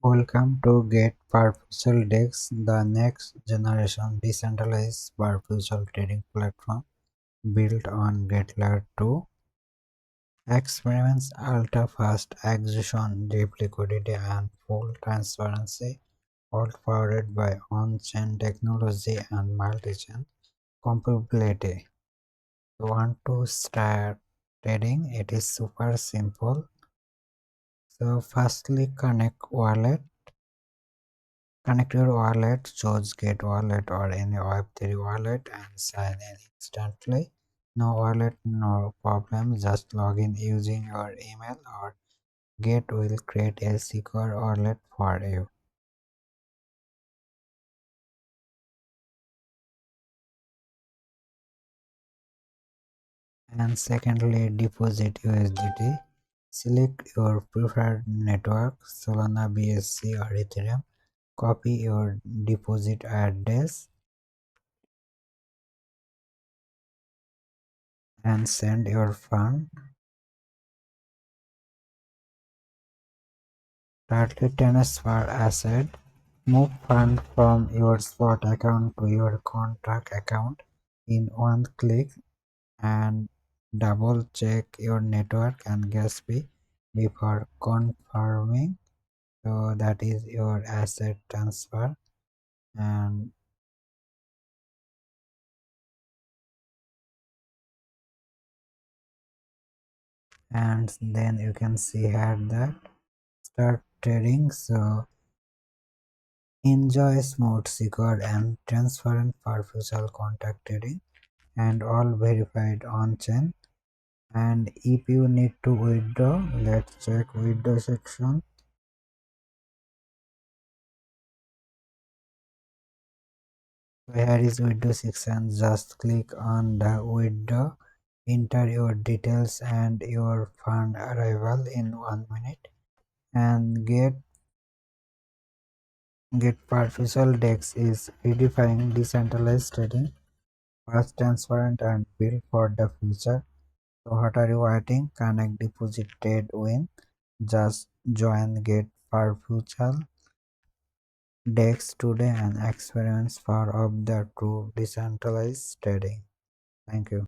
Welcome to Gate Perp DEX, the next generation decentralized perpetual trading platform built on Gate Layer 2. Experiments ultra-fast execution, deep liquidity, and full transparency, all powered by on-chain technology and multi-chain compatibility. You want to start trading? It is super simple. So firstly, Connect your wallet, choose Gate Wallet or any Web3 wallet and sign in instantly. No wallet, no problem. Just log in using your email or Gate will create a secure wallet for you. And secondly, deposit USDT. Select your preferred network, Solana, BSC or Ethereum. Copy your deposit address and send your fund. Directly transfer asset. Move funds from your spot account to your contract account in one click and double check your network and gas fee before confirming. So that is your asset transfer, and then you can see here that start trading. So enjoy smooth, secure and transparent perpetual contract trading and all verified on chain. And if you need to withdraw, let's check withdraw section. Here is withdraw section. Just click on the withdraw, enter your details and your fund arrival in 1 minute, and get perpetual DEX is redefining decentralized trading, fast, transparent and built for the future. So what are you waiting? Connect, deposit, trade, win. Just join Get Perpetual DEX today and experience power of the true decentralized trading. Thank you.